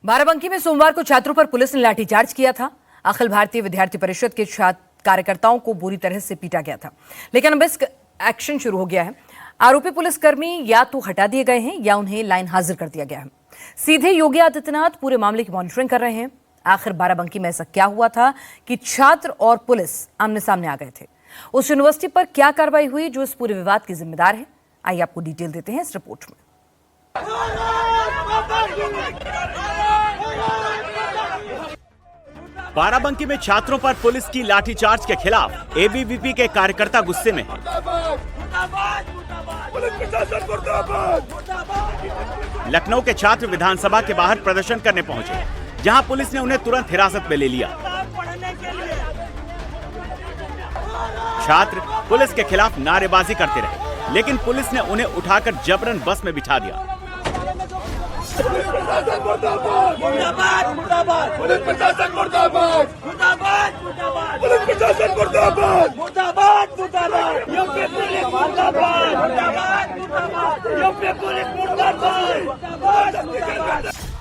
बाराबंकी में सोमवार को छात्रों पर पुलिस ने लाठीचार्ज किया था। अखिल भारतीय विद्यार्थी परिषद के कार्यकर्ताओं को बुरी तरह से पीटा गया था, लेकिन अब इस एक्शन शुरू हो गया है। आरोपी पुलिसकर्मी या तो हटा दिए गए हैं या उन्हें लाइन हाजिर कर दिया गया है। सीधे योगी आदित्यनाथ पूरे मामले की मॉनिटरिंग कर रहे हैं। आखिर बाराबंकी में ऐसा क्या हुआ था कि छात्र और पुलिस आमने सामने आ गए थे? उस यूनिवर्सिटी पर क्या कार्रवाई हुई जो इस पूरे विवाद की जिम्मेदार है? आइए आपको डिटेल देते हैं इस रिपोर्ट में। बाराबंकी में छात्रों पर पुलिस की लाठीचार्ज के खिलाफ एबीवीपी के कार्यकर्ता गुस्से में हैं। लखनऊ के छात्र विधानसभा के बाहर प्रदर्शन करने पहुंचे, जहां पुलिस ने उन्हें तुरंत हिरासत में ले लिया। छात्र पुलिस के खिलाफ नारेबाजी करते रहे, लेकिन पुलिस ने उन्हें उठाकर जबरन बस में बिठा दिया।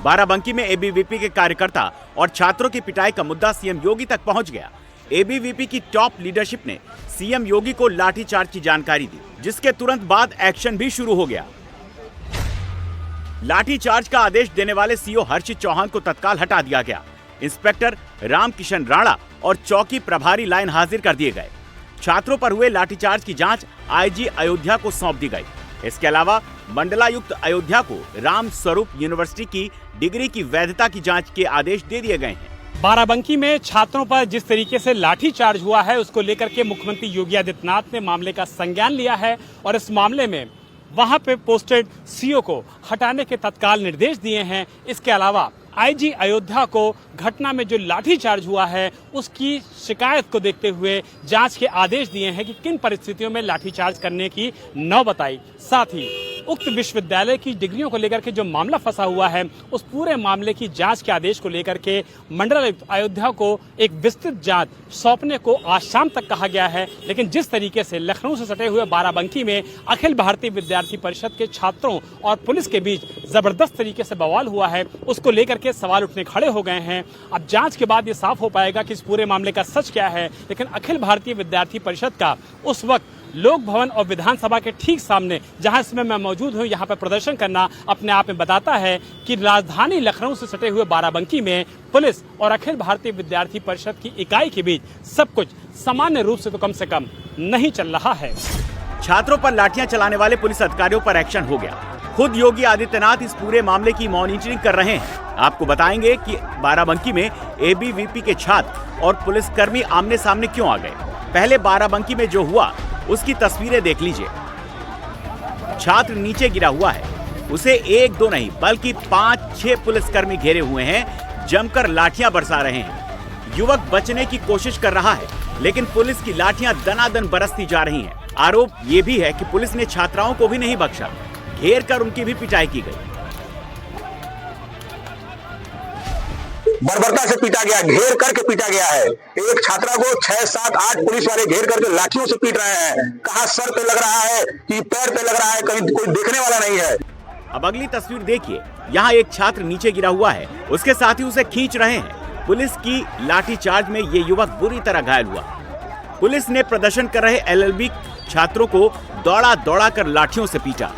बाराबंकी में एबीवीपी के कार्यकर्ता और छात्रों की पिटाई का मुद्दा सीएम योगी तक पहुंच गया। एबीवीपी की टॉप लीडरशिप ने सीएम योगी को लाठीचार्ज की जानकारी दी, जिसके तुरंत बाद एक्शन भी शुरू हो गया। लाठीचार्ज का आदेश देने वाले सीओ हर्षित चौहान को तत्काल हटा दिया गया। इंस्पेक्टर रामकिशन राणा और चौकी प्रभारी लाइन हाजिर कर दिए गए। छात्रों पर हुए लाठीचार्ज की जांच आईजी अयोध्या को सौंप दी गई। इसके अलावा मंडलायुक्त अयोध्या को राम स्वरूप यूनिवर्सिटी की डिग्री की वैधता की जांच के आदेश दे दिए गए हैं। बाराबंकी में छात्रों पर जिस तरीके से लाठीचार्ज हुआ है, उसको लेकर के मुख्यमंत्री योगी आदित्यनाथ ने मामले का संज्ञान लिया है और इस मामले में वहां पे पोस्टेड सीओ को हटाने के तत्काल निर्देश दिए हैं। इसके अलावा आईजी अयोध्या को घटना में जो लाठीचार्ज हुआ है उसकी शिकायत को देखते हुए जांच के आदेश दिए हैं कि किन परिस्थितियों में लाठीचार्ज करने की नौबत आई। साथ ही उक्त विश्वविद्यालय की डिग्रियों को लेकर के जो मामला फंसा हुआ है, उस पूरे मामले की जांच के आदेश को लेकर के मंडलायुक्त अयोध्या को एक विस्तृत जांच सौंपने को आज शाम तक कहा गया है। लेकिन जिस तरीके से लखनऊ से सटे हुए बाराबंकी में अखिल भारतीय विद्यार्थी परिषद के छात्रों और पुलिस के बीच जबरदस्त तरीके से बवाल हुआ है, उसको लेकर के सवाल उठने खड़े हो गए हैं। अब जांच के बाद ये साफ हो पाएगा कि इस पूरे मामले का सच क्या है। लेकिन अखिल भारतीय विद्यार्थी परिषद का उस वक्त लोक भवन और विधानसभा के ठीक सामने, जहां इसमें मैं मौजूद हूं, यहां पर प्रदर्शन करना अपने आप में बताता है कि राजधानी लखनऊ से सटे हुए बाराबंकी में पुलिस और अखिल भारतीय विद्यार्थी परिषद की इकाई के बीच सब कुछ सामान्य रूप से तो कम से कम नहीं चल रहा है। छात्रों पर लाठियां चलाने वाले पुलिस अधिकारियों पर एक्शन हो गया। खुद योगी आदित्यनाथ इस पूरे मामले की मॉनिटरिंग कर रहे हैं। आपको बताएंगे कि बाराबंकी में एबीवीपी के छात्र और पुलिसकर्मी आमने सामने क्यों आ गए। पहले बाराबंकी में जो हुआ उसकी तस्वीरें देख लीजिए। छात्र नीचे गिरा हुआ है, उसे एक दो नहीं बल्कि 5-6 पुलिसकर्मी घेरे हुए हैं, जमकर लाठियां बरसा रहे हैं। युवक बचने की कोशिश कर रहा है, लेकिन पुलिस की लाठियां दनादन बरसती जा रही हैं। आरोप ये भी है कि पुलिस ने छात्राओं को भी नहीं बख्शा, घेर कर उनकी भी पिटाई की गई। बर्बरता से पीटा गया, घेर करके पीटा गया है। एक छात्रा को 6, 7, 8 पुलिस वाले घेर करके लाठियों से पीट रहे हैं। कहां सर पे लग रहा है कि पैर पे लग रहा है, कहीं कोई देखने वाला नहीं है। अब अगली तस्वीर देखिए। यहाँ एक छात्र नीचे गिरा हुआ है, उसके साथी उसे खींच रहे हैं। पुलिस की लाठीचार्ज में ये युवक बुरी तरह घायल हुआ। पुलिस ने प्रदर्शन कर रहे एलएलबी छात्रों को दौड़ा दौड़ा कर लाठियों से पीटा।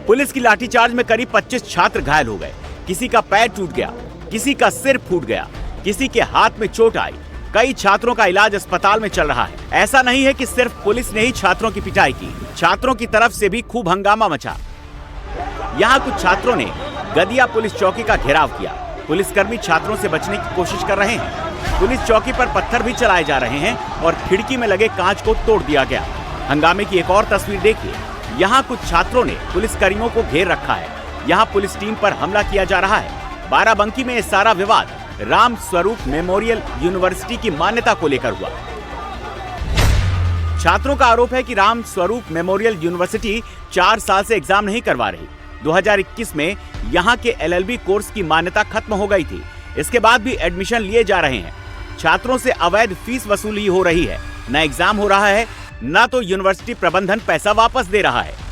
पुलिस की लाठीचार्ज में करीब 25 छात्र घायल हो गए। किसी का पैर टूट गया, किसी का सिर फूट गया, किसी के हाथ में चोट आई। कई छात्रों का इलाज अस्पताल में चल रहा है। ऐसा नहीं है कि सिर्फ पुलिस ने ही छात्रों की पिटाई की, छात्रों की तरफ से भी खूब हंगामा मचा। यहाँ कुछ छात्रों ने गदिया पुलिस चौकी का घेराव किया। पुलिसकर्मी छात्रों से बचने की कोशिश कर रहे हैं। पुलिस चौकी पर पत्थर भी चलाए जा रहे हैं और खिड़की में लगे कांच को तोड़ दिया गया। हंगामे की एक और तस्वीर देखिए। यहाँ कुछ छात्रों ने पुलिसकर्मियों को घेर रखा है। यहाँ पुलिस टीम पर हमला किया जा रहा है। बाराबंकी में यह सारा विवाद राम स्वरूप मेमोरियल यूनिवर्सिटी की मान्यता को लेकर हुआ। छात्रों का आरोप है कि राम स्वरूप मेमोरियल यूनिवर्सिटी 4 साल से एग्जाम नहीं करवा रही। 2021 में यहाँ के एलएलबी कोर्स की मान्यता खत्म हो गई थी। इसके बाद भी एडमिशन लिए जा रहे हैं। छात्रों से अवैध फीस वसूली हो रही है। न एग्जाम हो रहा है, न तो यूनिवर्सिटी प्रबंधन पैसा वापस दे रहा है।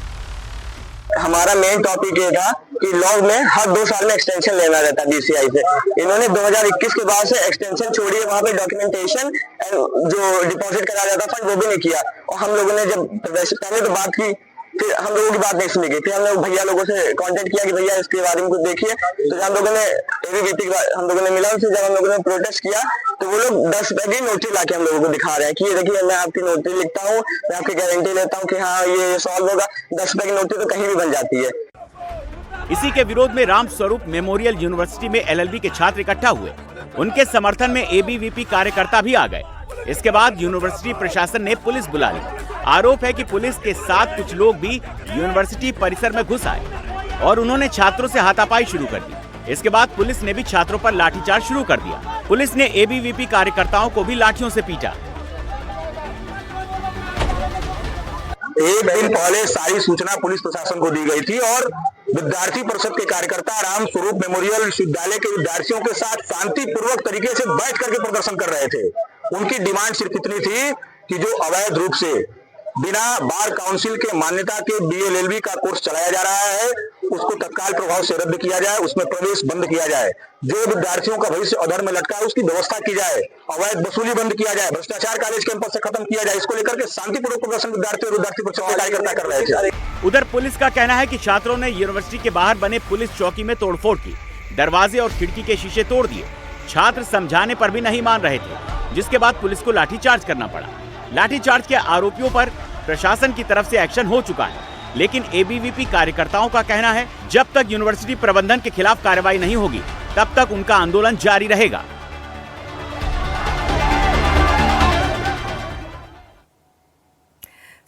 हमारा मेन टॉपिक ये था कि लॉ में हर 2 साल में एक्सटेंशन लेना रहता है DCI से। इन्होंने 2021 के बाद से एक्सटेंशन छोड़ी है, वहाँ पे डॉक्यूमेंटेशन जो डिपॉजिट कराया जाता फंड वो भी नहीं किया। और हम लोगों ने जब पहले तो बात की, फिर हम लोगों की बात नहीं सुनी गई, फिर हम लोग भैया लोगों से कांटेक्ट किया कि भैया इसके बारे में कुछ देखिए। तो जब हम लोगों ने ABVP हम लोगों ने मिला उनसे, जब हम लोगों ने प्रोटेस्ट किया तो वो लोग 10 रुपए की नोटिस लाके हम लोगों को दिखा रहे हैं कि ये देखिए मैं आपकी नोटिस लिखता हूँ, मैं आपकी गारंटी लेता हूँ कि हाँ ये सॉल्व होगा। 10 रुपए की नोटिस तो कहीं भी बन जाती है। इसी के विरोध में राम स्वरूप मेमोरियल यूनिवर्सिटी में LLB के छात्र इकट्ठा हुए। उनके समर्थन में ABVP कार्यकर्ता भी आ गए। इसके बाद यूनिवर्सिटी प्रशासन ने पुलिस बुला ली। आरोप है कि पुलिस के साथ कुछ लोग भी यूनिवर्सिटी परिसर में घुस आए और उन्होंने छात्रों से हाथापाई शुरू कर दी। इसके बाद पुलिस ने भी छात्रों पर लाठीचार्ज शुरू कर दिया। पुलिस ने ABVP कार्यकर्ताओं को भी लाठियों से पीटा। एक दिन पहले सारी सूचना पुलिस प्रशासन को दी गई थी और विद्यार्थी परिषद के कार्यकर्ता राम स्वरूप मेमोरियल विश्वविद्यालय के विद्यार्थियों के साथ शांतिपूर्वक तरीके से बैठ करके प्रदर्शन कर रहे थे। उनकी डिमांड सिर्फ इतनी थी कि जो अवैध रूप से बिना बार काउंसिल के मान्यता के BLLB का कोर्स चलाया जा रहा है उसको तत्काल प्रभाव से रद्द किया जाए, उसमें प्रवेश बंद किया जाए, जो विद्यार्थियों का भविष्य अधर में लटका है उसकी व्यवस्था की जाए, अवैध वसूली बंद किया जाए, भ्रष्टाचार कॉलेज कैंपस से खत्म किया जाए। इसको लेकर के शांतिपूर्वक प्रदर्शन विद्यार्थी और विद्यार्थी परिषद के कार्यकर्ता कर रहे थे। उधर पुलिस का कहना है कि छात्रों ने यूनिवर्सिटी के बाहर बने पुलिस चौकी में तोड़फोड़ की, दरवाजे और खिड़की के शीशे तोड़ दिए। छात्र समझाने पर भी नहीं मान रहे थे, जिसके बाद पुलिस को लाठीचार्ज करना पड़ा। लाठीचार्ज के आरोपियों पर प्रशासन की तरफ से एक्शन हो चुका है, लेकिन ABVP कार्यकर्ताओं का कहना है जब तक यूनिवर्सिटी प्रबंधन के खिलाफ कार्रवाई नहीं होगी तब तक उनका आंदोलन जारी रहेगा।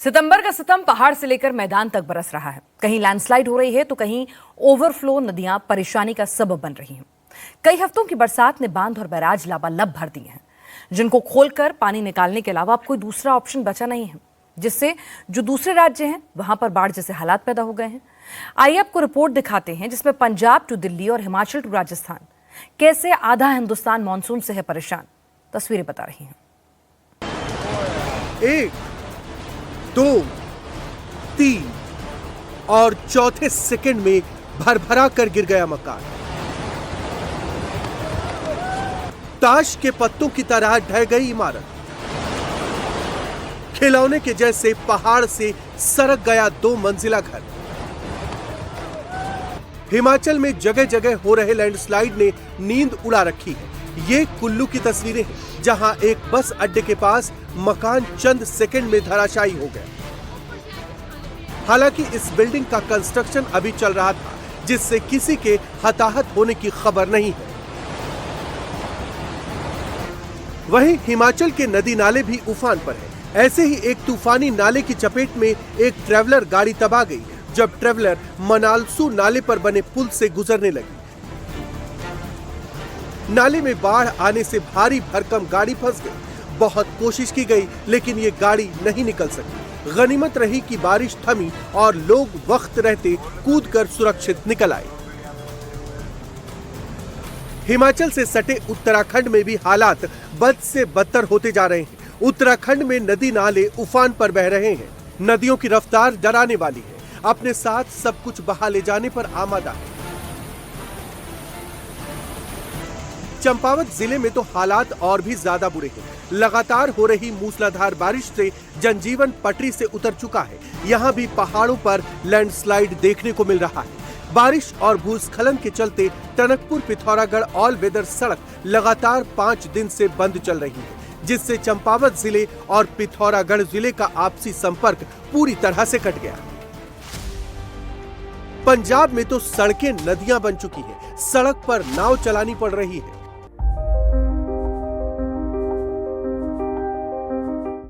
सितंबर का सितम पहाड़ से लेकर मैदान तक बरस रहा है। कहीं लैंडस्लाइड हो रही है तो कहीं ओवरफ्लो नदियां परेशानी का सबब बन रही हैं। कई हफ्तों की बरसात ने बांध और बैराज लबालब भर दिए हैं, जिनको खोलकर पानी निकालने के अलावा अब कोई दूसरा ऑप्शन बचा नहीं है, जिससे जो दूसरे राज्य हैं वहां पर बाढ़ जैसे हालात पैदा हो गए हैं। आइए आपको रिपोर्ट दिखाते हैं जिसमें पंजाब टू दिल्ली और हिमाचल टू राजस्थान कैसे आधा हिंदुस्तान मानसून से है परेशान। तस्वीरें बता रही हैं। 1, 2, 3 और चौथे सेकंड में भरभरा कर गिर गया मकान। ताश के पत्तों की तरह ढह गई इमारत। खिलौने के जैसे पहाड़ से सरक गया 2 मंजिला घर। हिमाचल में जगह जगह हो रहे लैंडस्लाइड ने नींद उड़ा रखी है। ये कुल्लू की तस्वीरें हैं, जहां एक बस अड्डे के पास मकान चंद सेकंड में धराशायी हो गया। हालांकि इस बिल्डिंग का कंस्ट्रक्शन अभी चल रहा था, जिससे किसी के हताहत होने की खबर नहीं है। वहीं हिमाचल के नदी नाले भी उफान पर है। ऐसे ही एक तूफानी नाले की चपेट में एक ट्रैवलर गाड़ी तबा गई जब ट्रैवलर मनालसू नाले पर बने पुल से गुजरने लगी। नाले में बाढ़ आने से भारी भरकम गाड़ी फंस गई। बहुत कोशिश की गई लेकिन ये गाड़ी नहीं निकल सकी। गनीमत रही कि बारिश थमी और लोग वक्त रहते कूदकर सुरक्षित निकल आए। हिमाचल से सटे उत्तराखंड में भी हालात बद से बदतर होते जा रहे हैं। उत्तराखंड में नदी नाले उफान पर बह रहे हैं। नदियों की रफ्तार डराने वाली है, अपने साथ सब कुछ बहा ले जाने पर आमादा है। चंपावत जिले में तो हालात और भी ज्यादा बुरे हैं। लगातार हो रही मूसलाधार बारिश से जनजीवन पटरी से उतर चुका है। यहाँ भी पहाड़ों पर लैंडस्लाइड देखने को मिल रहा है। बारिश और भूस्खलन के चलते टनकपुर पिथौरागढ़ ऑल वेदर सड़क लगातार 5 दिन से बंद चल रही है, जिससे चंपावत जिले और पिथौरागढ़ जिले का आपसी संपर्क पूरी तरह से कट गया। पंजाब में तो सड़कें नदियां बन चुकी हैं। सड़क पर नाव चलानी पड़ रही है।